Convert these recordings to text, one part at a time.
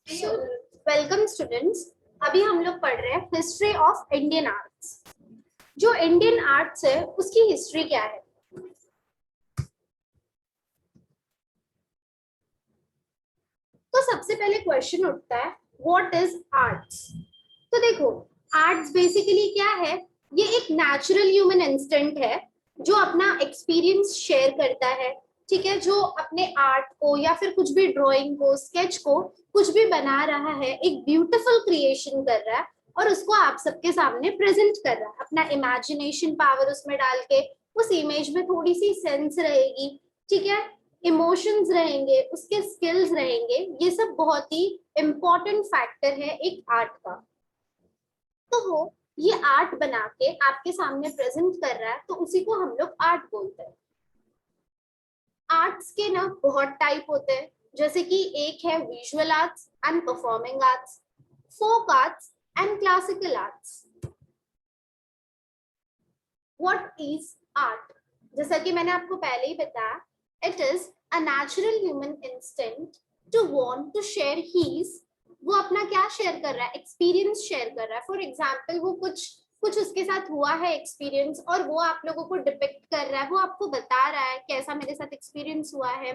So welcome students. अभी हम लोग पढ़ रहे हैं हिस्ट्री ऑफ इंडियन आर्ट्स। जो इंडियन आर्ट्स है उसकी हिस्ट्री क्या है। तो सबसे पहले क्वेश्चन उठता है व्हाट इज आर्ट्स। तो देखो, आर्ट्स बेसिकली क्या है। ये एक नेचुरल ह्यूमन इंस्टिंक्ट है जो अपना एक्सपीरियंस शेयर करता है। ठीक है, जो अपने आर्ट को या फिर कुछ भी ड्राइंग को, स्केच को, कुछ भी बना रहा है, एक ब्यूटीफुल क्रिएशन कर रहा है और उसको आप सबके सामने प्रेजेंट कर रहा है। अपना इमेजिनेशन पावर उसमें डाल के उस इमेज में थोड़ी सी सेंस रहेगी, ठीक है, इमोशंस रहेंगे, उसके स्किल्स रहेंगे। ये सब बहुत ही इम्पोर्टेंट फैक्टर है एक आर्ट का। तो वो ये आर्ट बना के आपके सामने प्रेजेंट कर रहा है, तो उसी को हम लोग आर्ट बोलते हैं। आर्ट्स के ना बहुत टाइप होते हैं, जैसे कि एक है visual arts and performing arts, folk arts and classical arts. What is art? जैसा कि मैंने आपको पहले ही बताया, it is a natural human instinct to want to share his. वो अपना क्या शेयर कर रहा है? एक्सपीरियंस शेयर कर रहा है। फॉर एग्जाम्पल, वो कुछ कुछ उसके साथ हुआ है एक्सपीरियंस और वो आप लोगों को डिपिक्ट कर रहा है, वो आपको बता रहा है कैसा मेरे साथ एक्सपीरियंस हुआ है।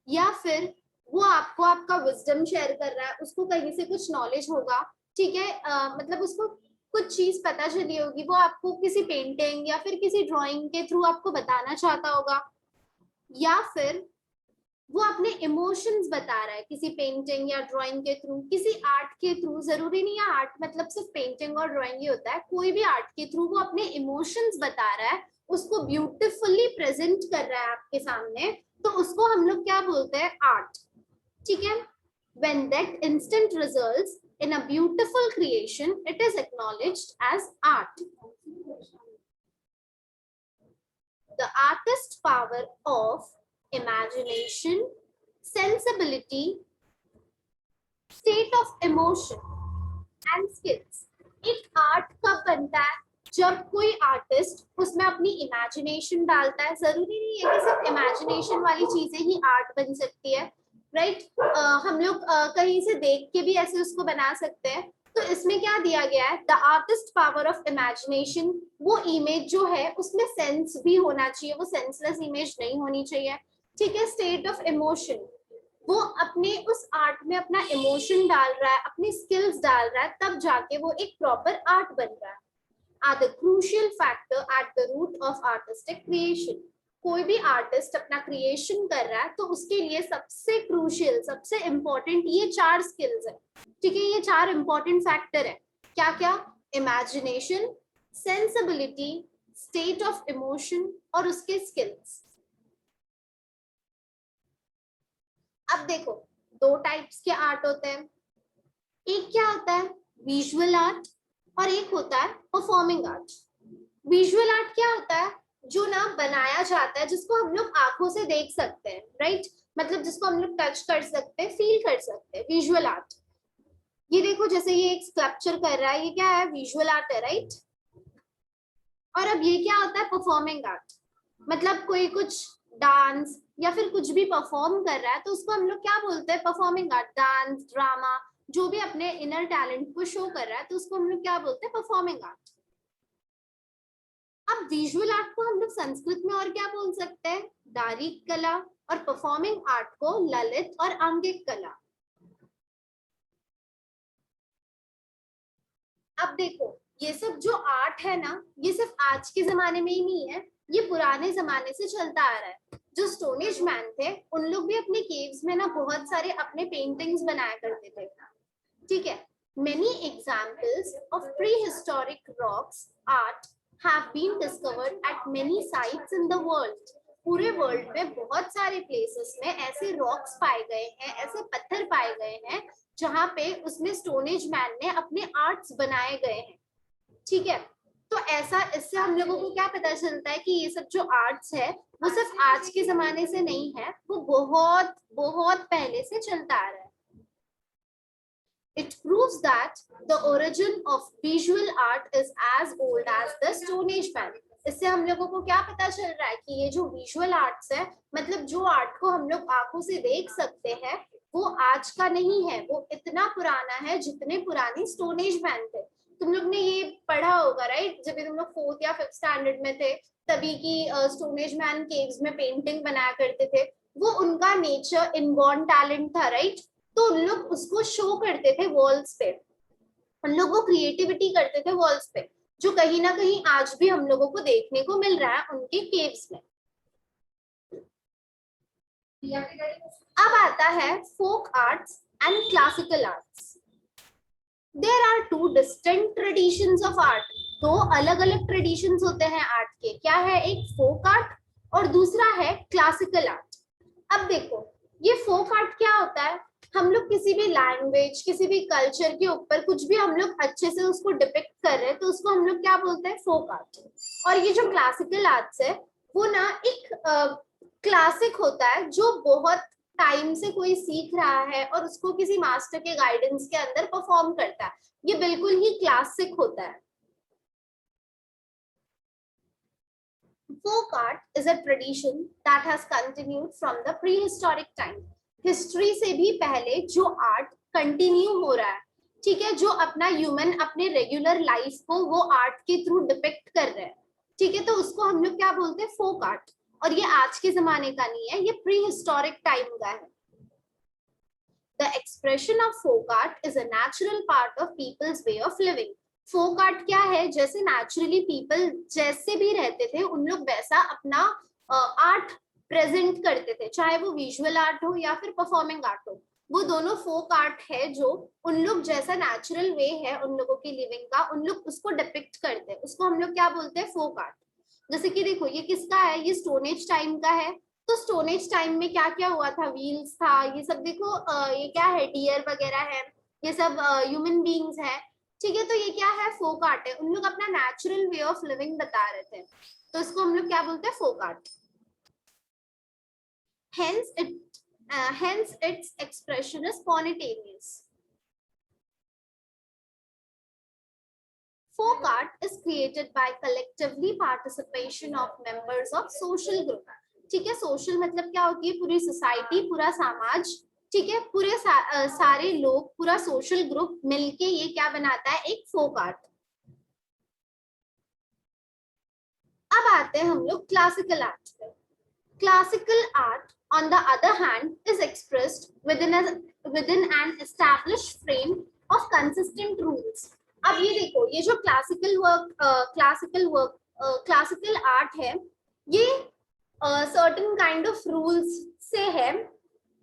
या फिर वो आपको आपका विजडम शेयर कर रहा है, उसको कहीं से कुछ नॉलेज होगा, ठीक है, मतलब उसको कुछ चीज पता चली होगी, वो आपको किसी पेंटिंग या फिर किसी ड्राइंग के थ्रू आपको बताना चाहता होगा। या फिर वो अपने इमोशंस बता रहा है किसी पेंटिंग या ड्राइंग के थ्रू, किसी आर्ट के थ्रू। जरूरी नहीं है आर्ट मतलब सिर्फ पेंटिंग और ड्राइंग ही होता है, कोई भी आर्ट के थ्रू वो अपने इमोशंस बता रहा है, उसको ब्यूटिफुली प्रेजेंट कर रहा है आपके सामने। तो उसको हम लोग क्या बोलते हैं? आर्ट। ठीक है, when that instant results in a beautiful creation, it is acknowledged as art. The artist's power of imagination, sensibility, state of emotion and skills. एक आर्ट कब बनता है? जब कोई आर्टिस्ट उसमें अपनी इमेजिनेशन डालता है। जरूरी नहीं है कि सिर्फ इमेजिनेशन वाली चीजें ही आर्ट बन सकती है, राइट? हम लोग कहीं से देख के भी ऐसे उसको बना सकते हैं। तो इसमें क्या दिया गया है? The artist power of imagination. वो इमेज जो है उसमें सेंस भी होना चाहिए, वो सेंसलेस इमेज नहीं होनी चाहिए। ठीक है, स्टेट ऑफ इमोशन, वो अपने उस आर्ट में अपना इमोशन डाल रहा है, अपनी स्किल्स डाल रहा है, तब जाके वो एक प्रॉपर आर्ट बन रहा है। Are the crucial factor at the root of artistic creation. कोई भी आर्टिस्ट अपना क्रिएशन कर रहा है तो उसके लिए सबसे क्रूशियल, सबसे इंपॉर्टेंट ये चार स्किल्स है। ठीक है, ये चार इंपॉर्टेंट फैक्टर है। क्या क्या? Imagination, sensibility, state of emotion और उसके स्किल्स। अब देखो, दो टाइप्स के आर्ट होते हैं। एक क्या होता है? विजुअल आर्ट, और एक होता है परफॉर्मिंग आर्ट। विजुअल आर्ट क्या होता है? जो ना बनाया जाता है, जिसको हम लोग आंखों से देख सकते हैं, राइट? मतलब जिसको हम लोग टच कर सकते हैं, फील कर सकते हैं, विजुअल आर्ट। ये देखो, जैसे ये एक स्कल्पचर कर रहा है, ये क्या है? विजुअल आर्ट है, राइट? और अब ये क्या होता है? Performing art. मतलब कोई कुछ डांस या फिर कुछ भी परफॉर्म कर रहा है तो उसको हम लोग क्या बोलते हैं? Performing art. डांस, ड्रामा, जो भी अपने इनर टैलेंट को शो कर रहा है तो उसको हम लोग क्या बोलते हैं? Performing art. अब विजुअल आर्ट को हम लोग संस्कृत में और क्या बोल सकते हैं? दारिक कला। और परफॉर्मिंग आर्ट को ललित और अंगिक कला। अब देखो, ये सब जो आर्ट है ना, ये सिर्फ आज के जमाने में ही नहीं है, ये पुराने जमाने से चलता आ रहा है। जो स्टोनेज मैन थे, उन लोग भी अपने केव्स में ना बहुत सारे अपने पेंटिंग्स बनाया करते थे। ठीक है, many examples of prehistoric rocks art have been discovered at many sites in the world. पूरे वर्ल्ड में बहुत सारे प्लेसेस में ऐसे रॉक्स पाए गए हैं, ऐसे पत्थर पाए गए हैं जहां पे उसमें स्टोनेज मैन ने अपने आर्ट्स बनाए गए हैं। ठीक है, तो ऐसा, इससे हम लोगों को क्या पता चलता है कि ये सब जो आर्ट्स है वो सिर्फ आज के जमाने से नहीं है, वो बहुत बहुत पहले से चलता आ रहा है। It proves that the origin of visual art is as old as the Stone Age man. इससे हम लोगों को क्या पता चल रहा है कि ये जो विजुअल आर्ट्स है, मतलब जो आर्ट को हम लोग आंखों से देख सकते हैं, वो आज का नहीं है, वो इतना पुराना है जितने पुराने स्टोन एज मैन थे। तुम लोग ने ये पढ़ा होगा राइट, जब भी तुम लोग 4th या 5th स्टैंडर्ड में थे, तभी की स्टोन एज मैन केव्स में पेंटिंग बनाया करते थे। वो उनका नेचर इनबॉर्न टैलेंट था राइट, तो उन लोग उसको शो करते थे वॉल्स पे, उन लोग वो क्रिएटिविटी करते थे वॉल्स पे, जो कहीं ना कहीं आज भी हम लोगों को देखने को मिल रहा है उनके केव्स में। अब आता है folk arts and classical arts. There are two distinct traditions of art. दो अलग अलग ट्रेडिशंस होते हैं आर्ट के, क्या है, एक फोक आर्ट और दूसरा है क्लासिकल आर्ट। अब देखो ये फोक आर्ट क्या होता है, हम लोग किसी भी लैंग्वेज किसी भी कल्चर के ऊपर कुछ भी हम लोग अच्छे से उसको डिपिक्ट कर रहे हैं तो उसको हम लोग क्या बोलते हैं, फोक आर्ट। और ये जो क्लासिकल आर्ट्स है वो ना एक क्लासिक होता है जो बहुत टाइम से कोई सीख रहा है और उसको किसी मास्टर के गाइडेंस के अंदर परफॉर्म करता है, ये बिल्कुल ही क्लासिक होता है। Folk art is a tradition that has continued from the prehistoric time. History से भी पहले जो आर्ट कंटिन्यू हो रहा है, ठीक है, जो अपना ह्यूमन अपने रेगुलर लाइफ को वो आर्ट के थ्रू डिपिक्ट कर रहे हैं, ठीक है, तो उसको हम लोग क्या बोलते हैं, फोक आर्ट। और ये आज के जमाने का नहीं है, ये प्री हिस्टोरिक टाइम का है। The expression of folk art is a natural part of people's way of living. Folk art क्या है, जैसे नेचुरली पीपल जैसे भी रहते थे उन लोग वैसा अपना आर्ट प्रेजेंट करते थे, चाहे वो विजुअल आर्ट हो या फिर परफॉर्मिंग आर्ट हो, वो दोनों फोक आर्ट है जो उन लोग जैसा नेचुरल वे है उन लोगों की लिविंग का, उन लोग उसको डिपिक्ट करते हैं, उसको हम लोग क्या बोलते हैं, फोक आर्ट। जैसे कि देखो ये किसका है, ये स्टोन एज टाइम का है। तो स्टोन एज टाइम में क्या क्या हुआ था, व्हील्स था, ये सब देखो, ये क्या है, डियर वगैरह है, ये सब ह्यूमन बीइंग्स है, ठीक है, तो ये क्या है, फोक आर्ट है, उन लोग अपना नेचुरल वे ऑफ लिविंग बता रहे थे, तो इसको हम लोग क्या बोलते हैं, folk art. hence its expression is spontaneous. Folk art is created by collectively participation of members of social group. ठीक है, सोशल मतलब क्या होती है, पूरी सोसाइटी, पूरा समाज, ठीक है, पूरे सारे लोग, पूरा सोशल ग्रुप मिलके ये क्या बनाता है, एक फोक आर्ट। अब आते हैं हम लोग क्लासिकल आर्ट पे। Classical art on the other hand is expressed within an established frame of consistent rules. अब ये देखो, ये जो क्लासिकल आर्ट है, ये certain kind of rules से है,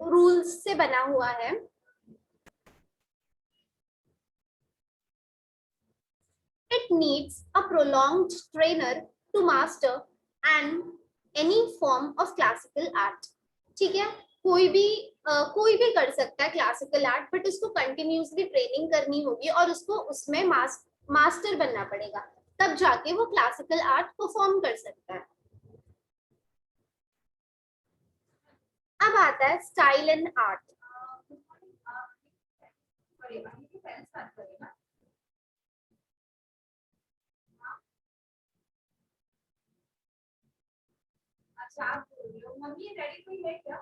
रूल्स से बना हुआ है। It needs a prolonged trainer to master and any form of classical art. ठीक है, कोई भी कर सकता है क्लासिकल आर्ट, बट उसको कंटिन्यूसली ट्रेनिंग करनी होगी और उसको उसमें मास्टर बनना पड़ेगा, तब जाके वो क्लासिकल आर्ट परफॉर्म कर सकता है। अब आता है स्टाइल एंड आर्ट। अच्छा आप बोल रहे हो, मम्मी रेडी कोई है क्या?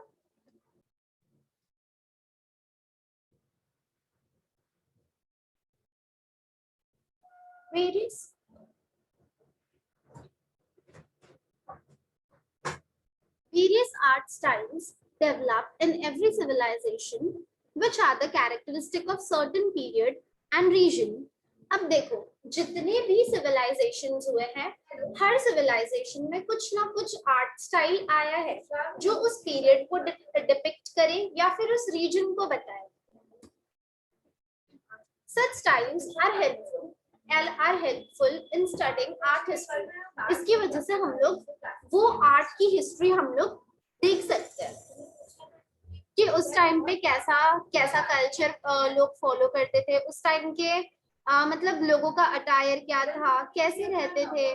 Various art styles developed in every civilization, which are the characteristic of certain period and region. अब देखो जितने भी सिविलाइजेशंस हुए हैं, हर सिविलाइजेशन में कुछ ना कुछ आर्ट स्टाइल आया है जो उस पीरियड को डिपिक्ट करे या फिर उस रीजन को बताए। Such styles are helpful in studying art history. इसकी वजह से हम लोग वो आर्ट की हिस्ट्री हम लोग देख सकते हैं कि उस टाइम पे कैसा कैसा कल्चर लोग फॉलो करते थे, उस टाइम के मतलब लोगों का अटायर क्या था, कैसे रहते थे,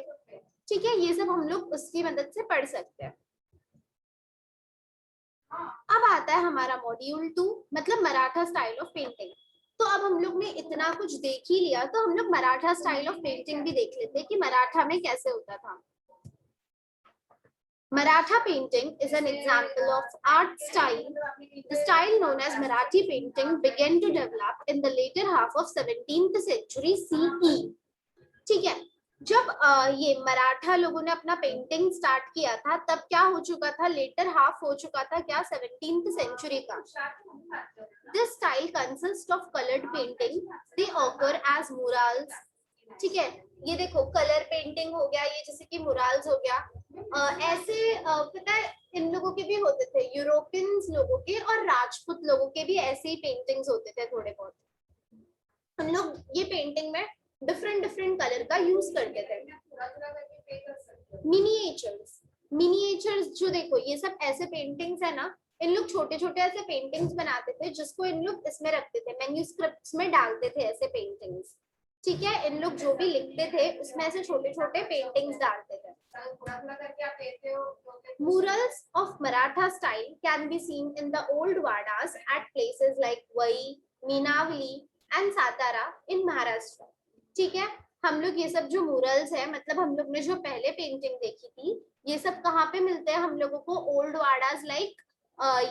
ठीक है, ये सब हम लोग उसकी मदद से पढ़ सकते हैं। अब आता है हमारा मॉड्यूल 2, मतलब मराठा स्टाइल ऑफ पेंटिंग। तो अब हम लोग ने इतना कुछ देख ही लिया, तो हम लोग मराठा स्टाइल ऑफ पेंटिंग भी देख लेते हैं कि मराठा में कैसे होता था। Maratha painting is an example of art style. The style known as Marathi painting began to develop in the later half of 17th century CE. ठीक है, जब ये मराठा लोगों ने अपना पेंटिंग स्टार्ट किया था तब क्या हो चुका था, लेटर हाफ हो चुका था क्या, 17th सेंचुरी का. This style consist of coloured painting, they occur as murals. ठीक है, ये देखो कलर पेंटिंग हो गया, ये जैसे कि मुराल्स हो गया. ऐसे पता है इन लोगों के भी होते थे, यूरोपियंस लोगों के और राजपूत लोगों के भी ऐसे ही पेंटिंग्स होते थे थोड़े बहुत. हम लोग ये पेंटिंग में डिफरेंट डिफरेंट कलर का यूज करते थे. मिनिएचर्स, मिनिएचर्स जो देखो ये सब ऐसे पेंटिंग्स है ना, इन लोग छोटे छोटे ऐसे पेंटिंग्स बनाते थे जिसको इन लोग इसमें रखते थे, मैन्यूस्क्रिप्ट्स में डालते थे ऐसे पेंटिंग्स. ठीक है, इन लोग जो भी लिखते थे उसमें ऐसे छोटे छोटे पेंटिंग्स डालते थे. Murals of Maratha style can be seen in the old Vadas at places like Vai, Meenavali and Satara in Maharashtra. ठीक है, हम लोग ये सब जो मूरल्स है, मतलब हम लोग ने जो पहले पेंटिंग देखी थी, ये सब कहाँ पे मिलते हैं हम लोगों को, ओल्ड वाडास लाइक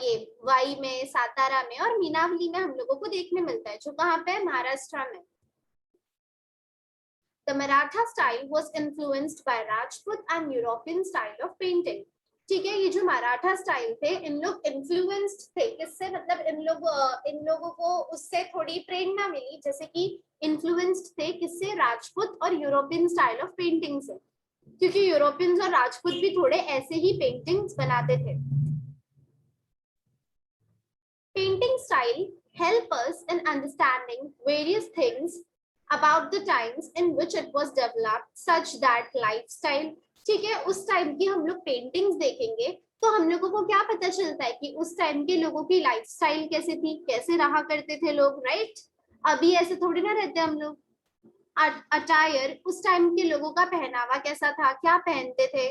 ये वाई में, सातारा में और मीनावली में हम लोगों को देखने मिलता है, जो कहाँ पे है, महाराष्ट्र में. The Maratha style was influenced by Rajput and European style of painting. ठीक है, ये जो मराठा स्टाइल थे इन लोग इन्फ्लुएंस्ड थे किससे, मतलब इन लोगों को उससे थोड़ी प्रेरणा मिली, जैसे कि इन्फ्लुएंस्ड थे किससे, राजपूत और यूरोपियन स्टाइल ऑफ पेंटिंग से, क्योंकि यूरोपियंस और राजपूत भी थोड़े ऐसे ही पेंटिंग्स बनाते थे. Painting style help us in understanding various things about the times in which it was developed, such that lifestyle. ठीक है, उस टाइम की हम लोग पेंटिंग्स देखेंगे तो हम लोगों को क्या पता चलता है कि उस टाइम के लोगों की लाइफस्टाइल कैसे थी, कैसे रहा करते थे लोग, राइट. अभी ऐसे थोड़ी ना रहते हम लोग. अटायर, उस टाइम के लोगों का पहनावा कैसा था, क्या पहनते थे.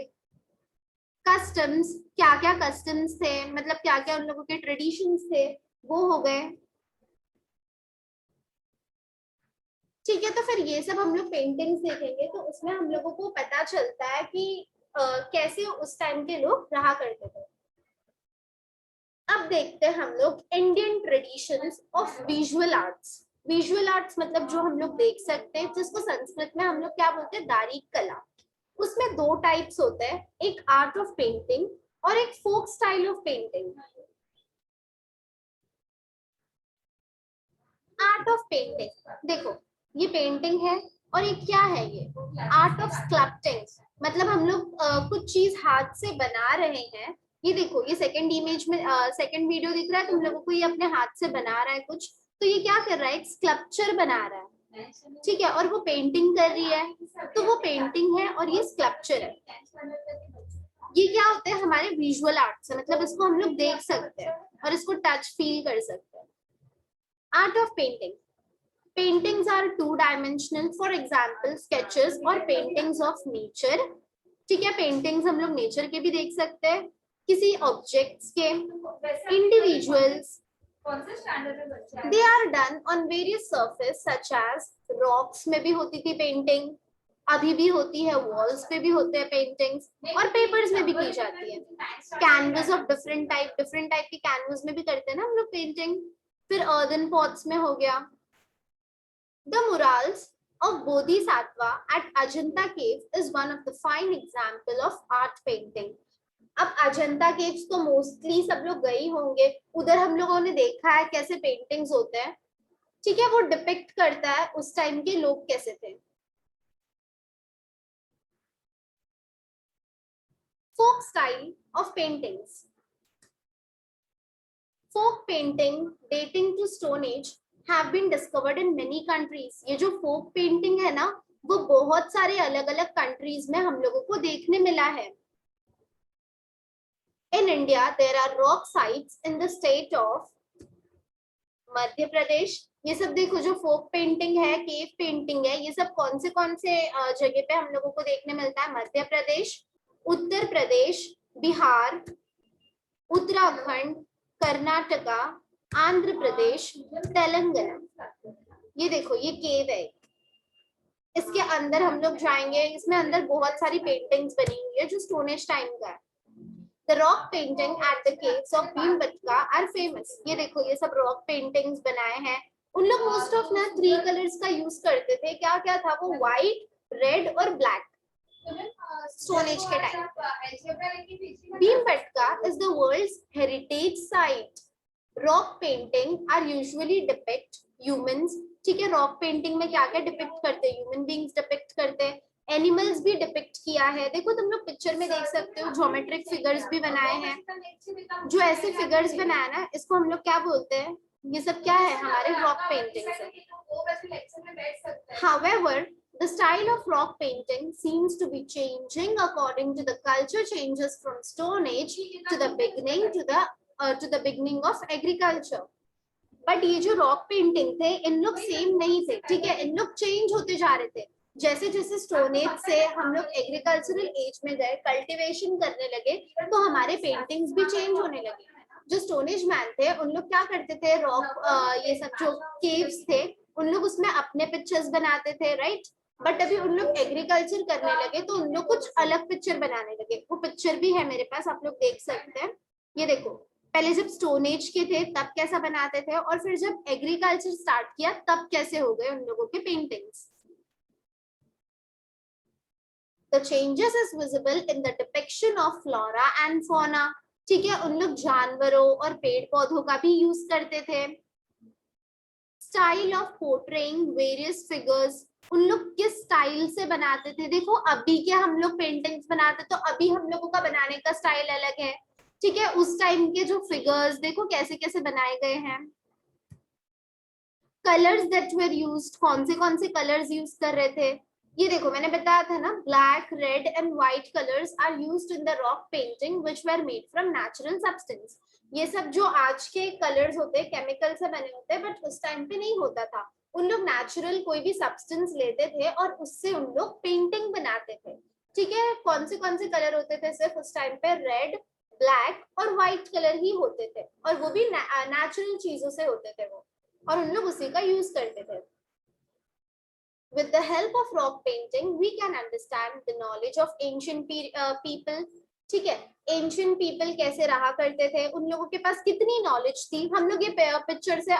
कस्टम्स, क्या क्या कस्टम्स थे, मतलब क्या क्या उन लोगों के ट्रेडिशंस थे, वो हो गए. ठीक है, तो फिर ये सब हम लोग पेंटिंग्स देखेंगे तो उसमें हम लोगों को पता चलता है कि कैसे उस टाइम के लोग रहा करते थे. अब देखते हैं हम लोग Indian traditions of visual arts. Visual arts मतलब जो हम लोग देख सकते हैं, जिसको संस्कृत में हम लोग क्या बोलते हैं, दारिक कला. उसमें दो टाइप्स होते हैं, एक आर्ट ऑफ पेंटिंग और एक folk style of painting. Art of painting, देखो ये पेंटिंग है और ये क्या है, ये आर्ट ऑफ स्कल्पटिंग, मतलब हम लोग कुछ चीज हाथ से बना रहे हैं. ये देखो ये सेकंड इमेज में, सेकंड वीडियो दिख रहा है तुम लोगों को, ये अपने हाथ से बना रहा है कुछ, तो ये क्या कर रहा है, एक स्कल्पचर बना रहा है. ठीक है, और वो पेंटिंग कर रही है, तो वो पेंटिंग है और ये स्कल्पचर है. ये क्या होते हैं, हमारे विजुअल आर्ट्स है, मतलब इसको हम लोग देख सकते हैं और इसको टच फील कर सकते हैं. Art of painting, paintings are two dimensional, for example sketches और paintings of nature. ठीक है, पेंटिंग्स हम लोग नेचर के भी देख सकते हैं, किसी ऑब्जेक्ट्स के, individuals. They are done on various surface such as rocks में भी होती थी पेंटिंग, अभी भी होती है, वॉल्स पे भी होते हैं पेंटिंग्स और पेपर्स में भी की जाती है. कैनवस ऑफ डिफरेंट टाइप के कैनवस में भी करते हैं ना हम लोग पेंटिंग. फिर अर्दन पॉट्स में हो गया. The murals of Bodhisattva at Ajanta Cave is one of the fine example of art painting. अब अजंता केव्स तो मोस्टली सब लोग गए होंगे, उधर हम लोगों ने देखा है कैसे पेंटिंग्स होते हैं. ठीक है, वो डिपिक्ट करता है उस टाइम के लोग कैसे थे. Folk style of paintings. Folk painting dating to stone age have been discovered in many countries. ये जो फोक पेंटिंग है ना, वो बहुत सारे अलग अलग कंट्रीज में हम लोगों को देखने मिला है. In India, there are rock sites in the state of Madhya Pradesh. ये सब देखो जो फोक पेंटिंग है, केव पेंटिंग है, ये सब कौन से जगह पे हम लोगों को देखने मिलता है, मध्य प्रदेश, उत्तर प्रदेश, बिहार, उत्तराखंड, कर्नाटका, आंध्र प्रदेश, तेलंगाना. ये देखो ये केव है, इसके अंदर हम लोग जाएंगे, इसमें अंदर बहुत सारी पेंटिंग्स बनी हुई है जो स्टोन एज टाइम का है. The rock painting at the caves of Bhimbetka are famous. ये देखो ये सब रॉक पेंटिंग्स बनाए हैं. उन लोग मोस्ट ऑफ ना 3 कलर्स का यूज करते थे. क्या क्या था वो? व्हाइट, रेड और ब्लैक. स्टोन एज के time. Bhimbetka is the world's heritage site. Rock painting are usually depict humans. ठीक है, रॉक पेंटिंग में क्या क्या डिपिक्ट करते हैं? ह्यूमन बीइंग्स डिपिक्ट करते हैं, एनिमल्स भी डिपिक्ट किया है. देखो तुम लोग पिक्चर में देख सकते हो, ज्योमेट्रिक फिगर्स भी बनाए हैं. जो ऐसे फिगर्स बनाए ना, इसको हम लोग क्या बोलते हैं? ये सब क्या है? हमारे रॉक पेंटिंग्स है. However, the style of rock painting seems to be changing according to the culture changes from Stone Age to the beginning of agriculture. But ये जो रॉक पेंटिंग थे, इन लोग सेम नहीं थे. ठीक है, इन लोग चेंज होते जा रहे थे. जैसे जैसे स्टोन एज से हम लोग एग्रीकल्चरल एज में गए, कल्टीवेशन करने लगे, तो हमारे पेंटिंग्स भी चेंज होने लगे. जो स्टोन एज मैन थे, उन लोग क्या करते थे? रॉक ये सब जो केव्स थे, उन लोग उसमें अपने पिक्चर्स बनाते थे, राइट. बट अभी उन लोग एग्रीकल्चर करने लगे, तो उन लोग कुछ अलग पिक्चर बनाने लगे. वो पिक्चर भी है मेरे पास, आप लोग देख सकते हैं. ये देखो, पहले जब स्टोन एज के थे तब कैसा बनाते थे, और फिर जब एग्रीकल्चर स्टार्ट किया तब कैसे हो गए उन लोगों के paintings. The changes is visible in the depiction of flora and fauna. ठीक है, उन लोग जानवरों और पेड़ पौधों का भी यूज करते थे. Style of portraying various figures. उन लोग किस स्टाइल से बनाते थे? देखो अभी के हम लोग पेंटिंग्स बनाते, तो अभी हम लोगों का बनाने का स्टाइल अलग है. ठीक है, उस टाइम के जो फिगर्स देखो कैसे कैसे बनाए गए हैं. कलर्स दैट वर यूज्ड, कौन से कलर्स यूज कर रहे थे? ये देखो मैंने बताया था ना, black, red and white colours are used in the rock painting which were made from natural substance. ये सब जो आज के कलर्स होते हैं केमिकल से बने होते हैं, बट उस टाइम पे नहीं होता था. उन लोग नेचुरल कोई भी सब्सटेंस लेते थे और उससे उन लोग पेंटिंग बनाते थे. ठीक है, कौन से कलर होते थे? सिर्फ उस टाइम पे रेड, ब्लैक और व्हाइट कलर ही होते थे, और वो भी नेचुरल चीजों से होते थे वो, और उन लोग उसी का यूज करते थे. With the help of rock painting, we can understand the knowledge of ancient people. ठीक है, एंशियंट पीपल कैसे रहा करते थे, उन लोगों के पास कितनी नॉलेज थी. हम लोग ये पिक्चर से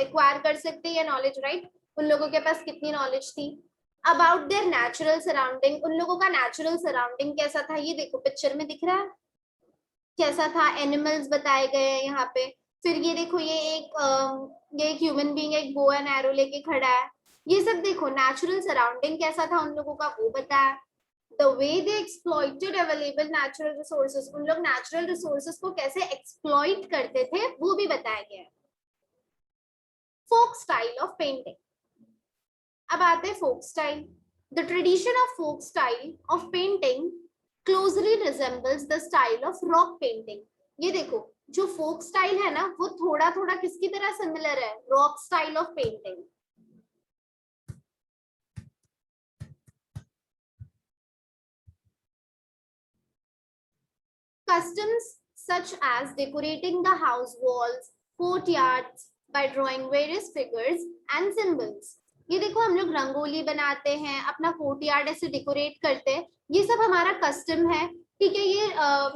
एक्वायर कर सकते हैं ये नॉलेज, राइट. उन लोगों के पास कितनी नॉलेज थी अबाउट देयर नेचुरल सराउंडिंग. उन लोगों का नेचुरल सराउंडिंग कैसा था? ये देखो पिक्चर में दिख रहा है कैसा था. एनिमल्स बताए गए हैं यहाँ पे. फिर ये देखो, ये एक ह्यूमन बीइंग एक बो एंड एरो लेके खड़ा है. ये सब देखो, नेचुरल सराउंडिंग कैसा था उन लोगों का वो बताया. The way they exploited available natural resources, उन लोग नेचुरल रिसोर्सेज को कैसे एक्सप्लॉइट करते थे वो भी बताया गया है. Folk style of painting. अब आते हैं folk style. The tradition of folk style of painting closely resembles the style of rock painting. ये देखो, जो फोक स्टाइल है ना, वो थोड़ा थोड़ा किसकी तरह सिमिलर है? Rock style of painting. Customs such as decorating the house walls, courtyards by drawing various figures and symbols. ये देखो, हम लोग रंगोली बनाते हैं, अपना कोर्टयार्ड ऐसे डेकोरेट करते हैं. ये सब हमारा कस्टम है. ठीक है, ये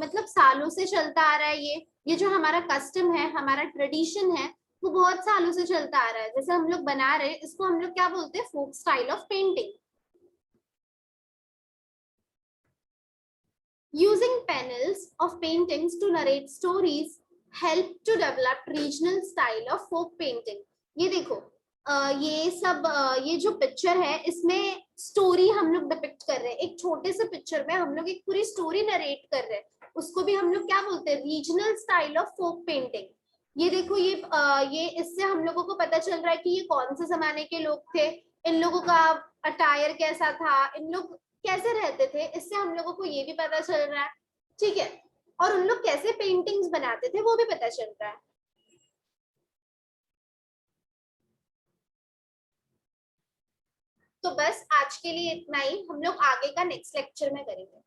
मतलब सालों से चलता आ रहा है. ये जो हमारा कस्टम है, हमारा ट्रेडिशन है, वो बहुत सालों से चलता आ रहा है. जैसे हम लोग बना रहे हैं, इसको हम लोग क्या बोलते हैं? Folk style of painting. Using panels of paintings to narrate stories help to develop regional style of folk painting. ये देखो, ये सब ये जो पिक्चर है, इसमें स्टोरी हम लोग डिपिक्ट कर रहे हैं. एक छोटे से पिक्चर में हम लोग एक पूरी स्टोरी नरेट कर रहे हैं. उसको भी हम लोग क्या बोलते हैं? Regional style of folk painting. ये देखो, ये इससे हम लोगों को पता चल रहा है कि ये कौन से जमाने के लोग थे, इन लोगों का अटायर कैसा था, इन लोग कैसे रहते थे. इससे हम लोगों को ये भी पता चल रहा है. ठीक है, और उन लोग कैसे पेंटिंग्स बनाते थे वो भी पता चल रहा है. तो बस आज के लिए इतना ही. हम लोग आगे का नेक्स्ट लेक्चर में करेंगे.